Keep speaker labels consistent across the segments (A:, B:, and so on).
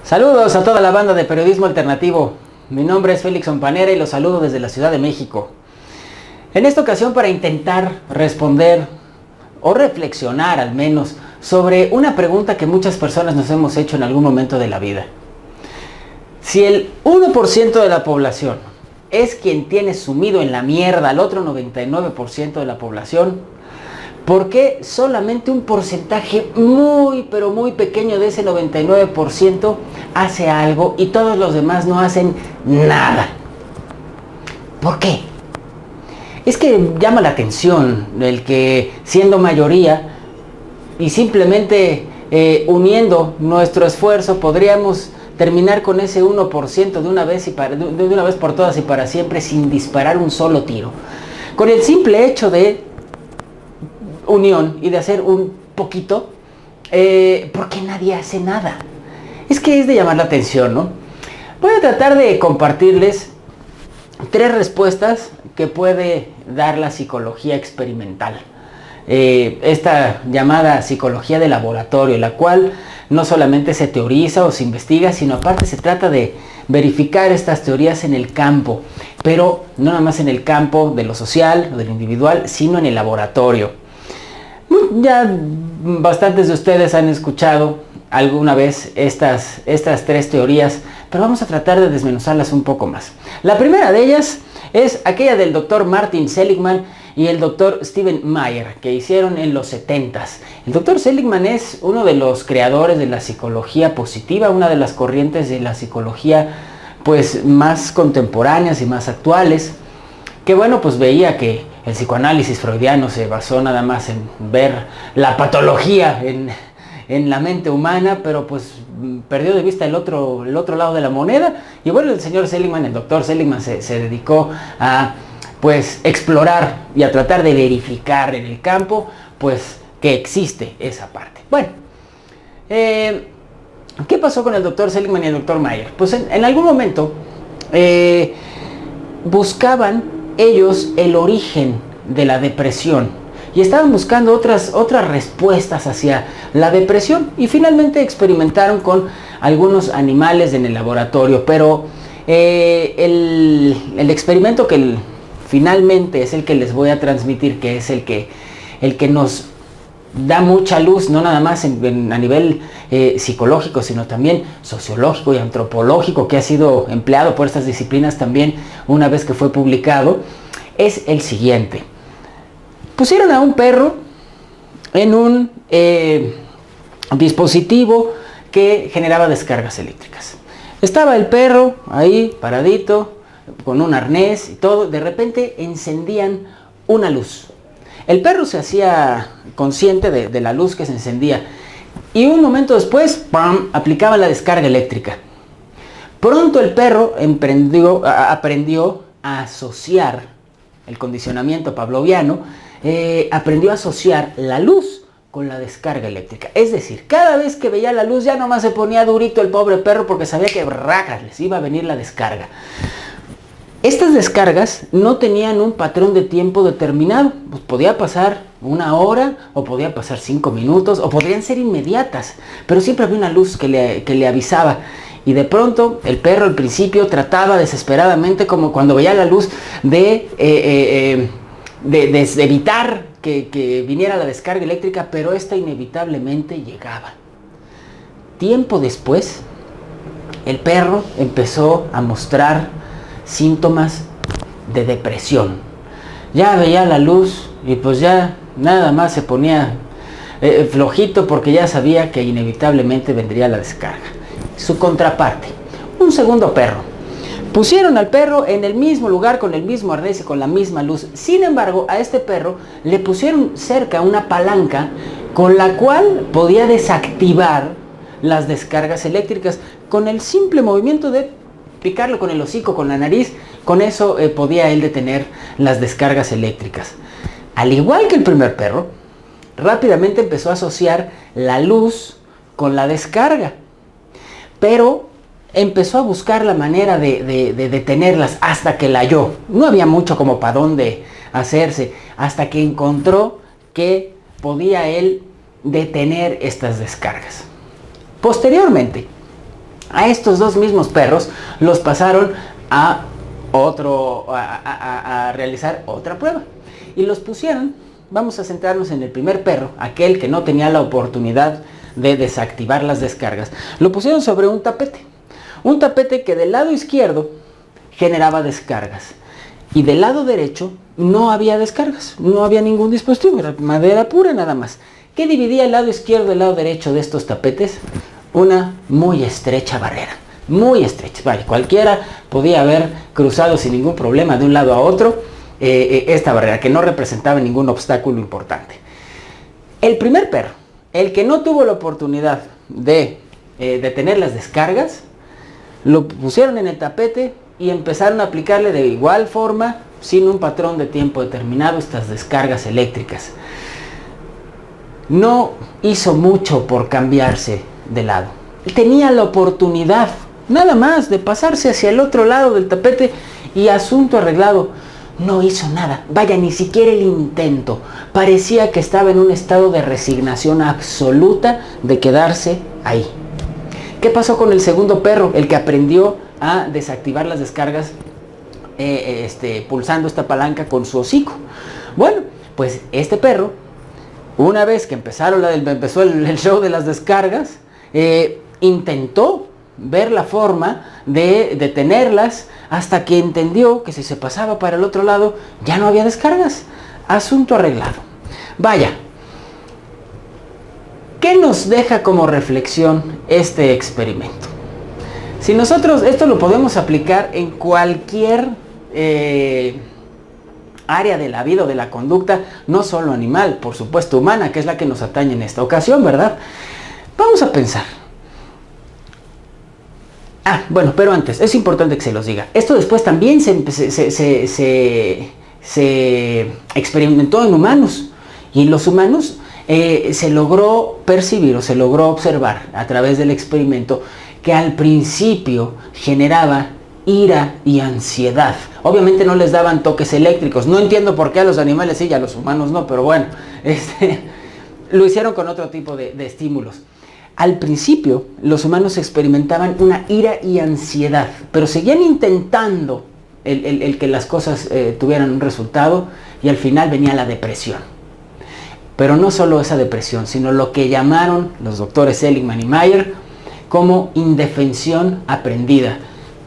A: Saludos a toda la banda de periodismo alternativo. Mi nombre es Félix Ompanera y los saludo desde la Ciudad de México. En esta ocasión para intentar responder o reflexionar al menos sobre una pregunta que muchas personas nos hemos hecho en algún momento de la vida. Si el 1% de la población es quien tiene sumido en la mierda al otro 99% de la población, ¿por qué solamente un porcentaje muy pero muy pequeño de ese 99% hace algo y todos los demás no hacen nada? ¿Por qué? Es que llama la atención el que siendo mayoría y simplemente uniendo nuestro esfuerzo podríamos terminar con ese 1% de una vez por todas y para siempre sin disparar un solo tiro. Con el simple hecho de unión y de hacer un poquito, ¿por qué nadie hace nada? Es que es de llamar la atención, ¿no? Voy a tratar de compartirles 3 respuestas que puede dar la psicología experimental. Esta llamada psicología de laboratorio, la cual no solamente se teoriza o se investiga, sino aparte se trata de verificar estas teorías en el campo, pero no nada más en el campo de lo social o de lo individual, sino en el laboratorio. Ya bastantes de ustedes han escuchado alguna vez estas 3 teorías, pero vamos a tratar de desmenuzarlas un poco más. La primera de ellas es aquella del doctor Martin Seligman y el doctor Stephen Meyer, que hicieron en los 70s. El doctor Seligman es uno de los creadores de la psicología positiva, una de las corrientes de la psicología pues más contemporáneas y más actuales, que bueno, pues veía que el psicoanálisis freudiano se basó nada más en ver la patología en la mente humana, pero pues perdió de vista el otro lado de la moneda. Y bueno, el señor Seligman, el doctor Seligman se dedicó a pues explorar y a tratar de verificar en el campo pues que existe esa parte. Bueno, ¿qué pasó con el doctor Seligman y el doctor Meyer? Pues en algún momento buscaban ellos el origen de la depresión y estaban buscando otras respuestas hacia la depresión y finalmente experimentaron con algunos animales en el laboratorio, pero el experimento que finalmente es el que les voy a transmitir, que es el que nos da mucha luz, no nada más a nivel psicológico, sino también sociológico y antropológico, que ha sido empleado por estas disciplinas también una vez que fue publicado, es el siguiente. Pusieron a un perro en un dispositivo que generaba descargas eléctricas. Estaba el perro ahí paradito, con un arnés y todo. De repente encendían una luz. El perro se hacía consciente de la luz que se encendía y un momento después, ¡pam!, aplicaba la descarga eléctrica. Pronto el perro aprendió a asociar el condicionamiento pavloviano, aprendió a asociar la luz con la descarga eléctrica. Es decir, cada vez que veía la luz ya nomás se ponía durito el pobre perro porque sabía que les iba a venir la descarga. Estas descargas no tenían un patrón de tiempo determinado. Pues podía pasar 1 hora, o podía pasar 5 minutos, o podrían ser inmediatas, pero siempre había una luz que le avisaba. Y de pronto el perro al principio trataba desesperadamente, como cuando veía la luz, de evitar que viniera la descarga eléctrica, pero esta inevitablemente llegaba. Tiempo después, el perro empezó a mostrar síntomas de depresión. Ya veía la luz y pues ya nada más se ponía flojito porque ya sabía que inevitablemente vendría la descarga. Su contraparte, un segundo perro. Pusieron al perro en el mismo lugar con el mismo arnés y con la misma luz. Sin embargo, a este perro le pusieron cerca una palanca con la cual podía desactivar las descargas eléctricas con el simple movimiento de picarlo con el hocico, con la nariz. Con eso podía él detener las descargas eléctricas. Al igual que el primer perro, rápidamente empezó a asociar la luz con la descarga, pero empezó a buscar la manera de detenerlas hasta que la halló. No había mucho como para dónde hacerse, hasta que encontró que podía él detener estas descargas. Posteriormente, A estos dos mismos perros los pasaron a realizar otra prueba. Y los pusieron, vamos a centrarnos en el primer perro, aquel que no tenía la oportunidad de desactivar las descargas. Lo pusieron sobre un tapete que del lado izquierdo generaba descargas. Y del lado derecho no había descargas, no había ningún dispositivo, era madera pura nada más. ¿Qué dividía el lado izquierdo y el lado derecho de estos tapetes? Una muy estrecha barrera, muy estrecha. Vale, cualquiera podía haber cruzado sin ningún problema de un lado a otro esta barrera, que no representaba ningún obstáculo importante. El primer perro, el que no tuvo la oportunidad de tener las descargas, lo pusieron en el tapete y empezaron a aplicarle de igual forma, sin un patrón de tiempo determinado, estas descargas eléctricas. No hizo mucho por cambiarse de lado. Tenía la oportunidad, nada más, de pasarse hacia el otro lado del tapete y asunto arreglado. No hizo nada, vaya, ni siquiera el intento. Parecía que estaba en un estado de resignación absoluta de quedarse ahí. ¿Qué pasó con el segundo perro? El que aprendió a desactivar las descargas pulsando esta palanca con su hocico. Bueno, pues este perro, una vez que empezó el show de las descargas, intentó ver la forma de detenerlas hasta que entendió que si se pasaba para el otro lado ya no había descargas. Asunto arreglado. Vaya, ¿qué nos deja como reflexión este experimento? Si nosotros esto lo podemos aplicar en cualquier área de la vida o de la conducta, no solo animal, por supuesto humana, que es la que nos atañe en esta ocasión, ¿verdad? Vamos a pensar. Bueno, pero antes, es importante que se los diga. Esto después también se experimentó en humanos. Y en los humanos se logró percibir o se logró observar a través del experimento que al principio generaba ira y ansiedad. Obviamente no les daban toques eléctricos. No entiendo por qué a los animales sí y a los humanos no, pero bueno, lo hicieron con otro tipo de estímulos. Al principio, los humanos experimentaban una ira y ansiedad, pero seguían intentando el que las cosas tuvieran un resultado, y al final venía la depresión. Pero no solo esa depresión, sino lo que llamaron los doctores Seligman y Mayer como indefensión aprendida.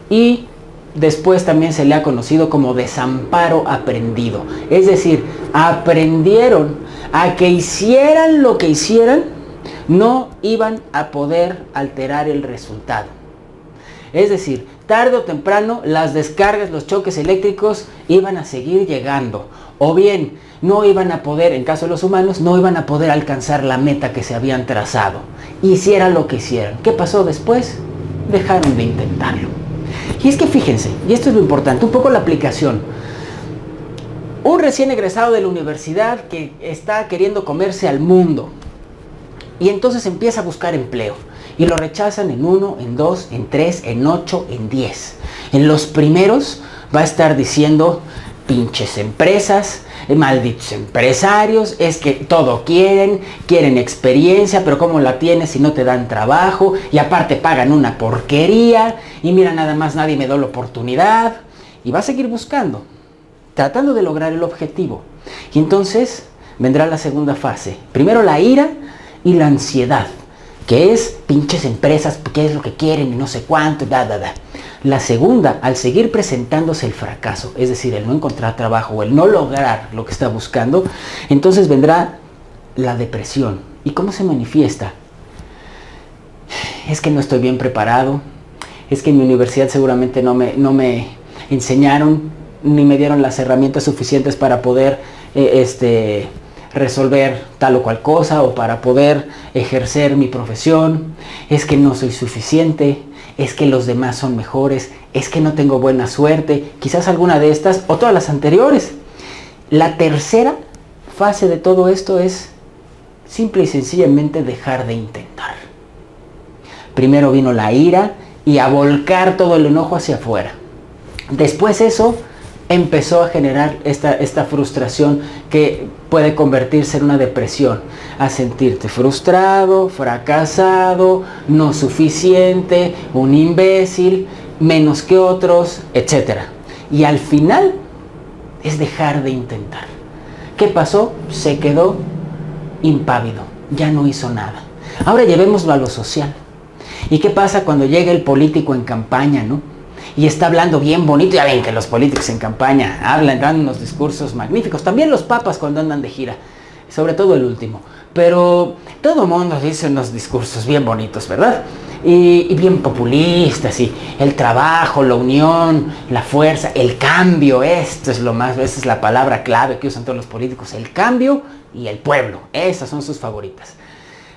A: Y después también se le ha conocido como desamparo aprendido. Es decir, aprendieron a que hicieran lo que hicieran, no iban a poder alterar el resultado. Es decir, tarde o temprano las descargas, los choques eléctricos iban a seguir llegando. O bien, no iban a poder, en caso de los humanos, no iban a poder alcanzar la meta que se habían trazado. Hicieran lo que hicieran. ¿Qué pasó después? Dejaron de intentarlo. Y es que fíjense, y esto es lo importante, un poco la aplicación. Un recién egresado de la universidad que está queriendo comerse al mundo. Y entonces empieza a buscar empleo. Y lo rechazan en 1, en 2, en 3, en 8, en 10. En los primeros va a estar diciendo: pinches empresas, malditos empresarios, es que todo quieren experiencia, pero ¿cómo la tienes si no te dan trabajo? Y aparte pagan una porquería, y mira, nada más nadie me da la oportunidad. Y va a seguir buscando, tratando de lograr el objetivo. Y entonces vendrá la segunda fase. Primero la ira y la ansiedad, que es pinches empresas, qué es lo que quieren y no sé cuánto, La segunda, al seguir presentándose el fracaso, es decir, el no encontrar trabajo o el no lograr lo que está buscando, entonces vendrá la depresión. ¿Y cómo se manifiesta? Es que no estoy bien preparado, es que en mi universidad seguramente no me enseñaron ni me dieron las herramientas suficientes para poder resolver tal o cual cosa, o para poder ejercer mi profesión. Es que no soy suficiente, es que los demás son mejores, es que no tengo buena suerte, quizás alguna de estas o todas las anteriores. La tercera fase de todo esto es simple y sencillamente dejar de intentar. Primero vino la ira y a volcar todo el enojo hacia afuera. Después eso empezó a generar esta frustración que puede convertirse en una depresión, a sentirte frustrado, fracasado, no suficiente, un imbécil, menos que otros, etc. Y al final es dejar de intentar. ¿Qué pasó? Se quedó impávido, ya no hizo nada. Ahora llevémoslo a lo social. ¿Y qué pasa cuando llega el político en campaña, no? Y está hablando bien bonito? Ya ven que los políticos en campaña hablan, dan unos discursos magníficos. También los papas cuando andan de gira, sobre todo el último. Pero todo el mundo dice unos discursos bien bonitos, ¿verdad? Y bien populistas, y el trabajo, la unión, la fuerza, el cambio. Esto es lo más, esa es la palabra clave que usan todos los políticos: el cambio y el pueblo. Esas son sus favoritas.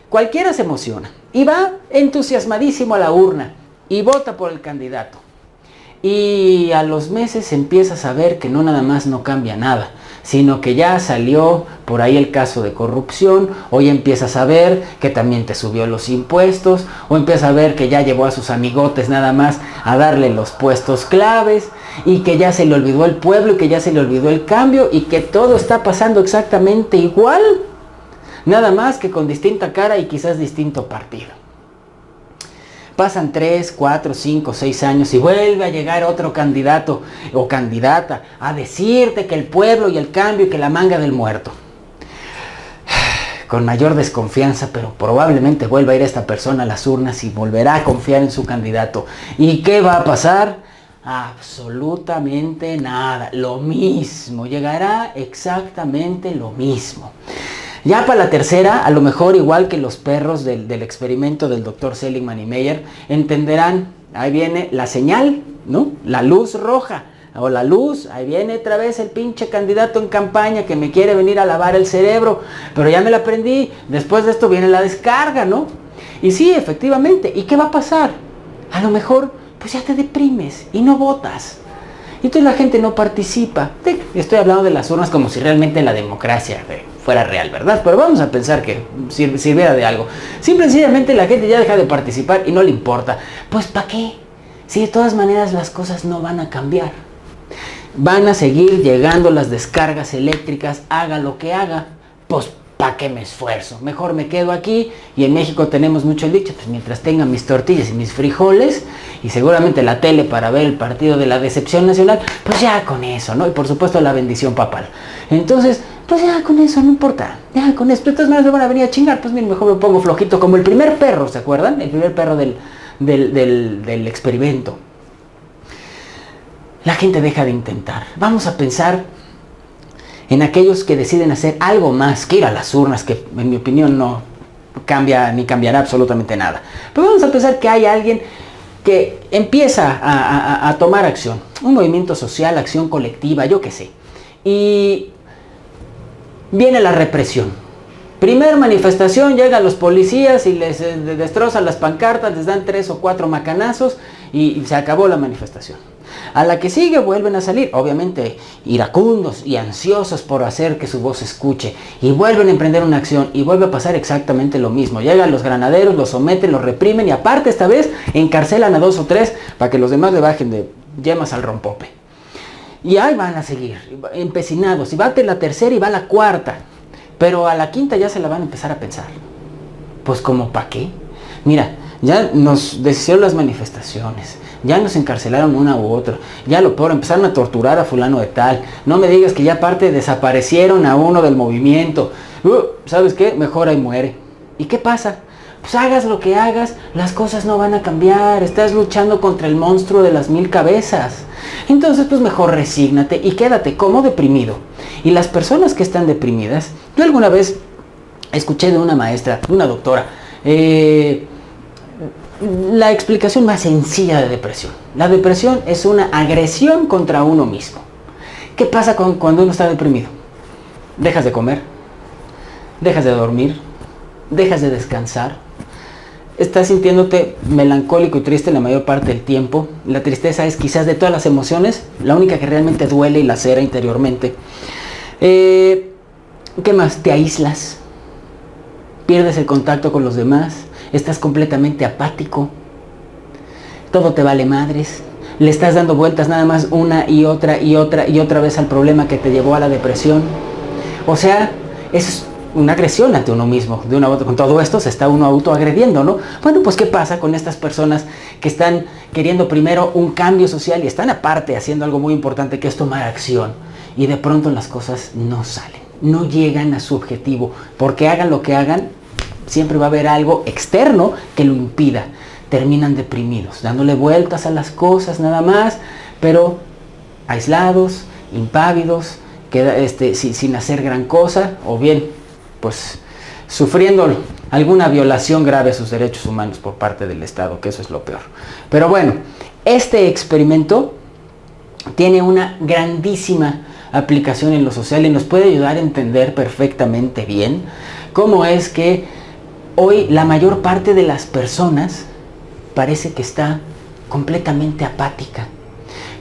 A: Cualquiera se emociona y va entusiasmadísimo a la urna y vota por el candidato. Y a los meses empiezas a ver que no nada más no cambia nada, sino que ya salió por ahí el caso de corrupción, o ya empiezas a ver que también te subió los impuestos, o empiezas a ver que ya llevó a sus amigotes nada más a darle los puestos claves, y que ya se le olvidó el pueblo, y que ya se le olvidó el cambio, y que todo está pasando exactamente igual, nada más que con distinta cara y quizás distinto partido. Pasan 3, 4, 5, 6 años y vuelve a llegar otro candidato o candidata a decirte que el pueblo y el cambio y que la manga del muerto. Con mayor desconfianza, pero probablemente vuelva a ir esta persona a las urnas y volverá a confiar en su candidato. ¿Y qué va a pasar? Absolutamente nada. Lo mismo. Llegará exactamente lo mismo. Ya para la tercera, a lo mejor igual que los perros del experimento del Dr. Seligman y Meyer, entenderán, ahí viene la señal, ¿no? La luz roja, o la luz, ahí viene otra vez el pinche candidato en campaña que me quiere venir a lavar el cerebro, pero ya me la aprendí, después de esto viene la descarga, ¿no? Y sí, efectivamente, ¿y qué va a pasar? A lo mejor, pues ya te deprimes y no votas. Y entonces la gente no participa. Estoy hablando de las urnas como si realmente la democracia fuera real, ¿verdad? Pero vamos a pensar que sirviera de algo. Simple y sencillamente la gente ya deja de participar y no le importa. Pues ¿para qué? Si de todas maneras las cosas no van a cambiar. Van a seguir llegando las descargas eléctricas, haga lo que haga. Pues ¿para qué me esfuerzo? Mejor me quedo aquí. Y en México tenemos mucho el dicho, pues mientras tenga mis tortillas y mis frijoles y seguramente la tele para ver el partido de la decepción nacional, pues ya con eso, ¿no? Y por supuesto la bendición papal. Entonces, pues ya con eso, no importa, ya con eso. De todas maneras me van a venir a chingar, pues mira, mejor me pongo flojito, como el primer perro, ¿se acuerdan? El primer perro del experimento. La gente deja de intentar. Vamos a pensar en aquellos que deciden hacer algo más que ir a las urnas, que en mi opinión no cambia ni cambiará absolutamente nada. Pero vamos a pensar que hay alguien que empieza a tomar acción, un movimiento social, acción colectiva, yo qué sé. Y viene la represión. Primer manifestación, llegan los policías y les destrozan las pancartas, les dan 3 o 4 macanazos y se acabó la manifestación. A la que sigue vuelven a salir, obviamente iracundos y ansiosos por hacer que su voz se escuche, y vuelven a emprender una acción y vuelve a pasar exactamente lo mismo. Llegan los granaderos, los someten, los reprimen y aparte esta vez encarcelan a 2 o 3 para que los demás le bajen de yemas al rompope. Y ahí van a seguir, empecinados, y va a la tercera y va a la cuarta, pero a la quinta ya se la van a empezar a pensar. Pues ¿como para qué? Mira, ya nos deshicieron las manifestaciones, ya nos encarcelaron una u otra, ya lo peor, empezaron a torturar a fulano de tal, no me digas que ya aparte desaparecieron a uno del movimiento, ¿sabes qué? Mejor ahí muere. ¿Y qué pasa? Pues hagas lo que hagas, las cosas no van a cambiar, estás luchando contra el monstruo de las 1000 cabezas. Entonces pues mejor resígnate y quédate como deprimido. Y las personas que están deprimidas, yo alguna vez escuché de una maestra, de una doctora, la explicación más sencilla de depresión. La depresión es una agresión contra uno mismo. ¿Qué pasa cuando uno está deprimido? Dejas de comer, dejas de dormir, dejas de descansar, estás sintiéndote melancólico y triste la mayor parte del tiempo. La tristeza es quizás de todas las emociones la única que realmente duele y lacera interiormente. ¿Qué más? Te aíslas, pierdes el contacto con los demás, estás completamente apático, todo te vale madres, le estás dando vueltas nada más una y otra y otra y otra vez al problema que te llevó a la depresión. O sea, es una agresión ante uno mismo. De una u otra, con todo esto se está uno autoagrediendo, ¿no? Bueno, pues ¿qué pasa con estas personas que están queriendo primero un cambio social y están aparte haciendo algo muy importante, que es tomar acción? Y de pronto las cosas no salen, no llegan a su objetivo, porque hagan lo que hagan, siempre va a haber algo externo que lo impida. Terminan deprimidos, dándole vueltas a las cosas nada más, pero aislados, impávidos, sin hacer gran cosa, o bien, pues, sufriendo alguna violación grave a sus derechos humanos por parte del Estado, que eso es lo peor. Pero bueno, este experimento tiene una grandísima aplicación en lo social y nos puede ayudar a entender perfectamente bien cómo es que hoy la mayor parte de las personas parece que está completamente apática.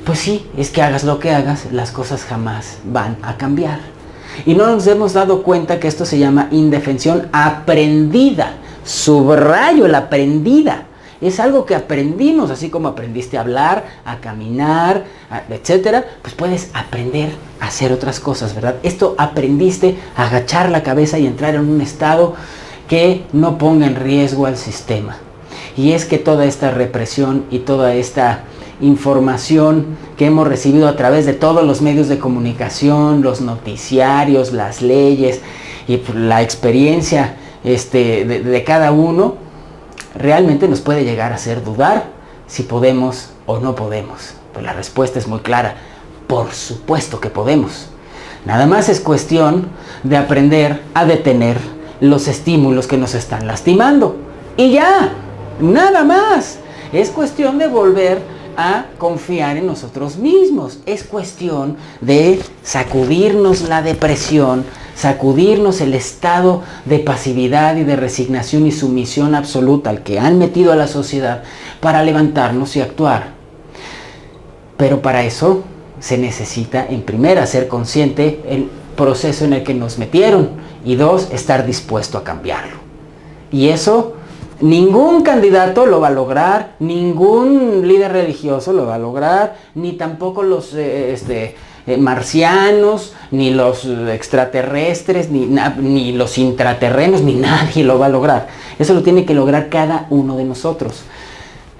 A: Pues sí, es que hagas lo que hagas, las cosas jamás van a cambiar. Y no nos hemos dado cuenta que esto se llama indefensión aprendida. Subrayo la aprendida. Es algo que aprendimos, así como aprendiste a hablar, a caminar, etcétera, pues puedes aprender a hacer otras cosas, ¿verdad? Esto aprendiste a agachar la cabeza y entrar en un estado que no ponga en riesgo al sistema. Y es que toda esta represión y toda esta información que hemos recibido a través de todos los medios de comunicación, los noticiarios, las leyes y la experiencia de cada uno, realmente nos puede llegar a hacer dudar si podemos o no podemos. Pues la respuesta es muy clara: por supuesto que podemos. Nada más es cuestión de aprender a detener los estímulos que nos están lastimando. Y ya, nada más. Es cuestión de volver a confiar en nosotros mismos. Es cuestión de sacudirnos la depresión, sacudirnos el estado de pasividad y de resignación y sumisión absoluta al que han metido a la sociedad, para levantarnos y actuar. Pero para eso se necesita, en primera, ser consciente el proceso en el que nos metieron, y dos, estar dispuesto a cambiarlo. Y eso ningún candidato lo va a lograr, ningún líder religioso lo va a lograr, ni tampoco los marcianos, ni los extraterrestres, ni los intraterrenos, ni nadie lo va a lograr. Eso lo tiene que lograr cada uno de nosotros.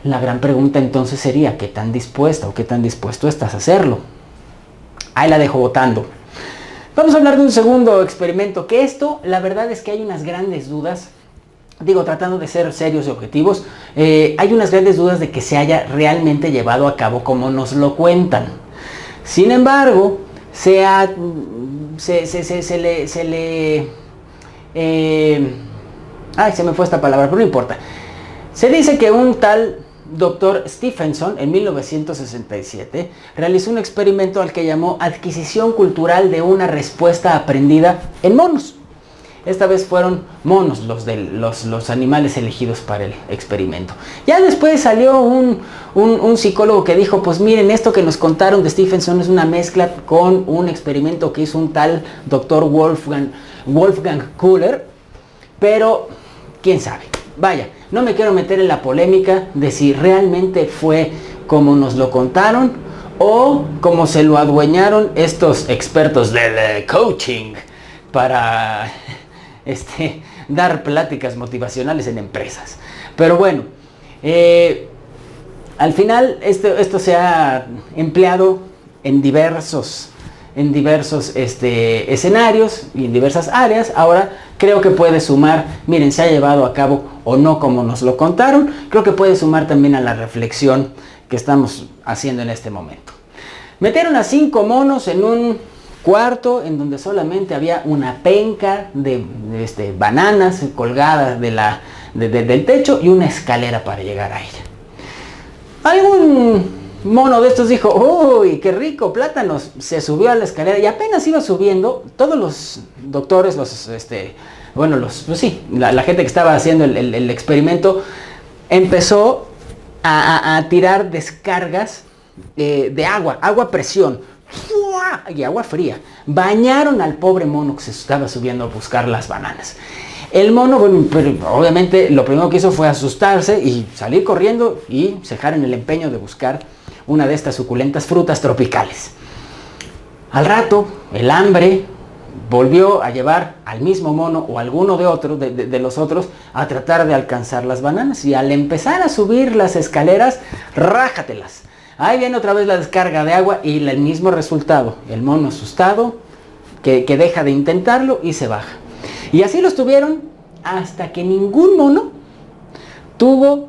A: La gran pregunta entonces sería: ¿qué tan dispuesta o qué tan dispuesto estás a hacerlo? Ahí la dejo votando. Vamos a hablar de un segundo experimento, que esto, la verdad es que hay unas grandes dudas. Digo, tratando de ser serios y objetivos, hay unas grandes dudas de que se haya realmente llevado a cabo como nos lo cuentan. Sin embargo, se me fue esta palabra, pero no importa. Se dice que un tal Dr. Stephenson, en 1967, realizó un experimento al que llamó adquisición cultural de una respuesta aprendida en monos. Esta vez fueron monos los animales elegidos para el experimento. Ya después salió un psicólogo que dijo: pues miren, esto que nos contaron de Stephenson es una mezcla con un experimento que hizo un tal Dr. Wolfgang Köhler, pero quién sabe. Vaya, no me quiero meter en la polémica de si realmente fue como nos lo contaron o como se lo adueñaron estos expertos del coaching para dar pláticas motivacionales en empresas. Pero bueno, al final esto se ha empleado en diversos escenarios y en diversas áreas. Ahora creo que puede sumar, miren, se ha llevado a cabo o no como nos lo contaron, creo que puede sumar también a la reflexión que estamos haciendo en este momento. Metieron a 5 monos en un cuarto en donde solamente había una penca de bananas colgadas del techo y una escalera para llegar a ella. Algún mono de estos dijo: ¡uy, qué rico, plátanos! Se subió a la escalera y apenas iba subiendo, todos los doctores, la gente que estaba haciendo el experimento empezó a tirar descargas de agua a presión y agua fría. Bañaron al pobre mono que se estaba subiendo a buscar las bananas. El mono, obviamente lo primero que hizo fue asustarse y salir corriendo y cejar en el empeño de buscar una de estas suculentas frutas tropicales. Al rato, el hambre volvió a llevar al mismo mono o alguno de los otros a tratar de alcanzar las bananas. Y al empezar a subir las escaleras, rájatelas. Ahí viene otra vez la descarga de agua y el mismo resultado. El mono asustado que deja de intentarlo y se baja. Y así los tuvieron hasta que ningún mono tuvo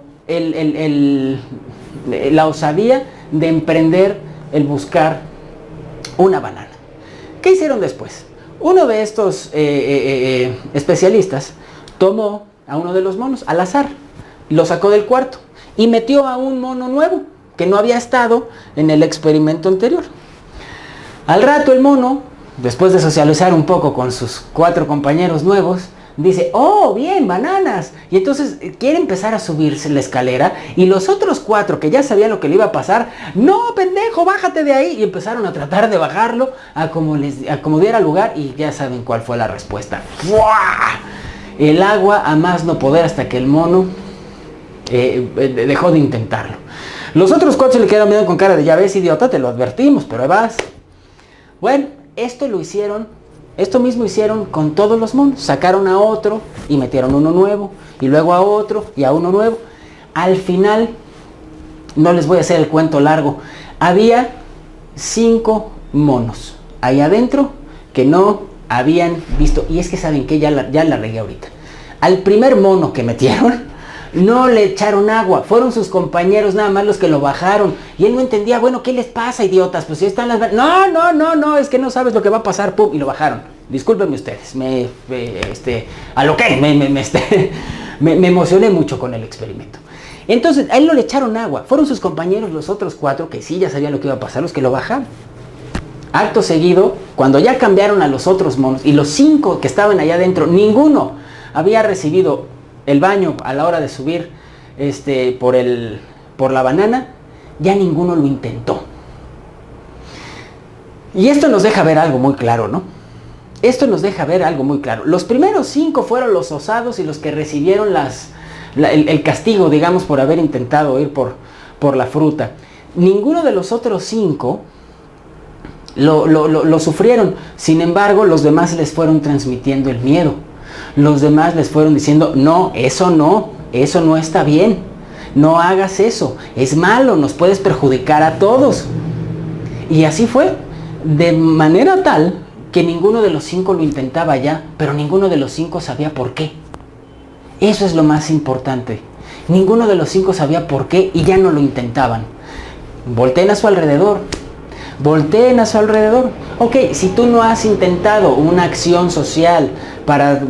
A: la osadía de emprender el buscar una banana. ¿Qué hicieron después? Uno de estos especialistas tomó a uno de los monos al azar, lo sacó del cuarto y metió a un mono nuevo que no había estado en el experimento anterior. Al rato el mono, después de socializar un poco con sus 4 compañeros nuevos, dice, oh, bien, bananas. Y entonces quiere empezar a subirse la escalera y los otros 4 que ya sabían lo que le iba a pasar, no, pendejo, bájate de ahí. Y empezaron a tratar de bajarlo a como diera lugar y ya saben cuál fue la respuesta. ¡Fua! El agua a más no poder hasta que el mono dejó de intentarlo. Los otros 4 se le quedaron mirando con cara de, ya ves, idiota, te lo advertimos, pero ahí vas. Bueno, esto mismo hicieron con todos los monos. Sacaron a otro y metieron uno nuevo. Y luego a otro y a uno nuevo. Al final, no les voy a hacer el cuento largo, había 5 monos ahí adentro que no habían visto. Y es que saben que ya la regué ahorita. Al primer mono que metieron, no le echaron agua, fueron sus compañeros nada más los que lo bajaron. Y él no entendía, bueno, ¿qué les pasa, idiotas? Pues si están las... No, es que no sabes lo que va a pasar, pum, y lo bajaron. Discúlpenme ustedes, me emocioné mucho con el experimento. Entonces, a él no le echaron agua, fueron sus compañeros, los otros 4, que sí ya sabían lo que iba a pasar, los que lo bajaron. Acto seguido, cuando ya cambiaron a los otros monos, y los 5 que estaban allá adentro, ninguno había recibido el baño a la hora de subir por la banana, ya ninguno lo intentó. Y esto nos deja ver algo muy claro, ¿no? Esto nos deja ver algo muy claro. Los primeros 5 fueron los osados y los que recibieron el castigo, digamos, por haber intentado ir por la fruta. Ninguno de los otros 5 lo sufrieron. Sin embargo, los demás les fueron transmitiendo el miedo. Los demás les fueron diciendo, no no está bien, no hagas eso, es malo, nos puedes perjudicar a todos. Y así fue, de manera tal que ninguno de los 5 lo intentaba ya, pero ninguno de los 5 sabía por qué. Eso es lo más importante. Ninguno de los 5 sabía por qué y ya no lo intentaban. Volteen a su alrededor. Volteen a su alrededor. Ok, si tú no has intentado una acción social para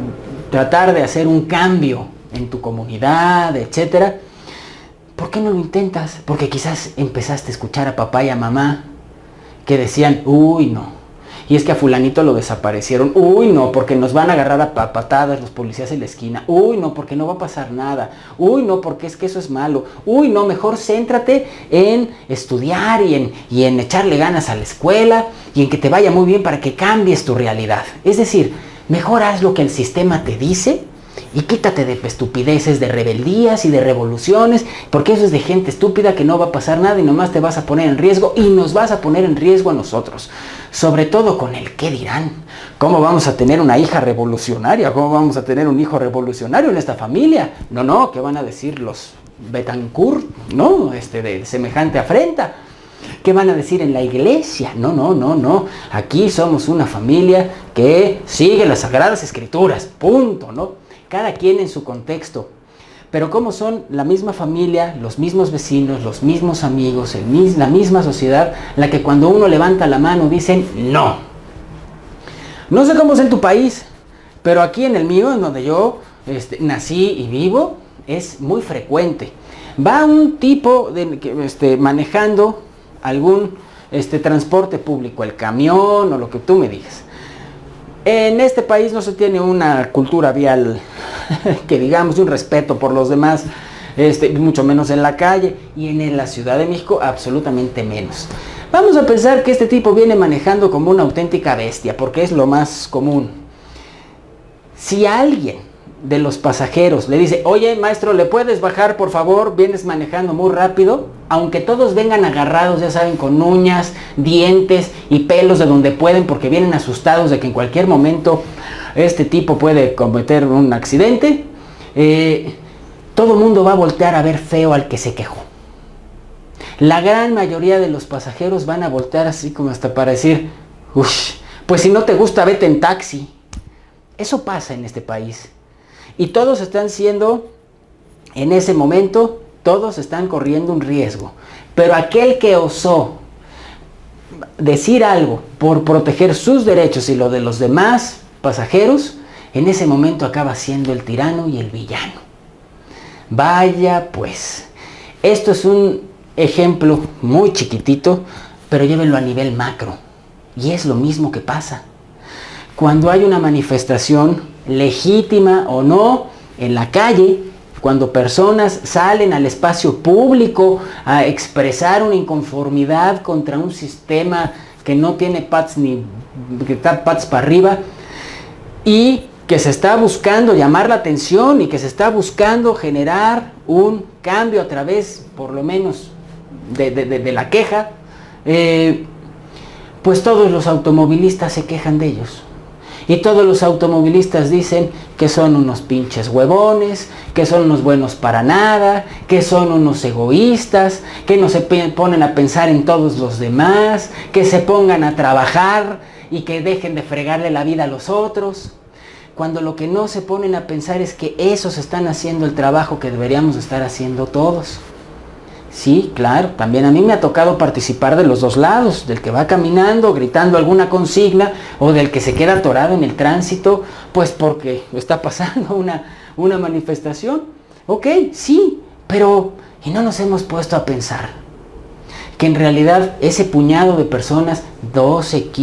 A: tratar de hacer un cambio en tu comunidad, etcétera, ¿por qué no lo intentas? Porque quizás empezaste a escuchar a papá y a mamá que decían, uy, no. Y es que a fulanito lo desaparecieron. Uy, no, porque nos van a agarrar a patadas los policías en la esquina. Uy, no, porque no va a pasar nada. Uy, no, porque es que eso es malo. Uy, no, mejor céntrate en estudiar y en echarle ganas a la escuela y en que te vaya muy bien para que cambies tu realidad. Es decir, mejor haz lo que el sistema te dice y quítate de estupideces, de rebeldías y de revoluciones, porque eso es de gente estúpida que no va a pasar nada y nomás te vas a poner en riesgo y nos vas a poner en riesgo a nosotros. Sobre todo con el qué dirán. ¿Cómo vamos a tener una hija revolucionaria? ¿Cómo vamos a tener un hijo revolucionario en esta familia? No, ¿qué van a decir los Betancourt? No, de semejante afrenta. ¿Qué van a decir en la iglesia? No. Aquí somos una familia que sigue las Sagradas Escrituras. Punto, ¿no? Cada quien en su contexto. Pero como son la misma familia, los mismos vecinos, los mismos amigos, la misma sociedad, la que cuando uno levanta la mano dicen no. No sé cómo es en tu país, pero aquí en el mío, en donde yo nací y vivo, es muy frecuente. Va un tipo manejando algún transporte público, el camión o lo que tú me digas. En este país no se tiene una cultura vial que digamos, un respeto por los demás, mucho menos en la calle, y en la Ciudad de México absolutamente menos. Vamos a pensar que este tipo viene manejando como una auténtica bestia, porque es lo más común. Si alguien de los pasajeros le dice, oye maestro, ¿le puedes bajar por favor? Vienes manejando muy rápido. aunque todos vengan agarrados, ya saben, con uñas, dientes y pelos de donde pueden, porque vienen asustados de que en cualquier momento este tipo puede cometer un accidente, todo el mundo va a voltear a ver feo al que se quejó. La gran mayoría de los pasajeros van a voltear así como hasta para decir, uff, pues si no te gusta, vete en taxi. Eso pasa en este país. Y todos están siendo, en ese momento, todos están corriendo un riesgo. Pero aquel que osó decir algo por proteger sus derechos y lo de los demás pasajeros, en ese momento acaba siendo el tirano y el villano. Vaya pues, esto es un ejemplo muy chiquitito, pero llévenlo a nivel macro. Y es lo mismo que pasa. Cuando hay una manifestación, legítima o no, en la calle, cuando personas salen al espacio público a expresar una inconformidad contra un sistema que no tiene patas ni que está patas para arriba y que se está buscando llamar la atención y que se está buscando generar un cambio a través, por lo menos, de la queja, pues todos los automovilistas se quejan de ellos. Y todos los automovilistas dicen que son unos pinches huevones, que son unos buenos para nada, que son unos egoístas, que no se ponen a pensar en todos los demás, que se pongan a trabajar y que dejen de fregarle la vida a los otros. Cuando lo que no se ponen a pensar es que esos están haciendo el trabajo que deberíamos estar haciendo todos. Sí, claro, también a mí me ha tocado participar de los dos lados, del que va caminando, gritando alguna consigna, o del que se queda atorado en el tránsito, pues porque está pasando una manifestación. Ok, sí, pero ¿y no nos hemos puesto a pensar que en realidad ese puñado de personas, 12, 15,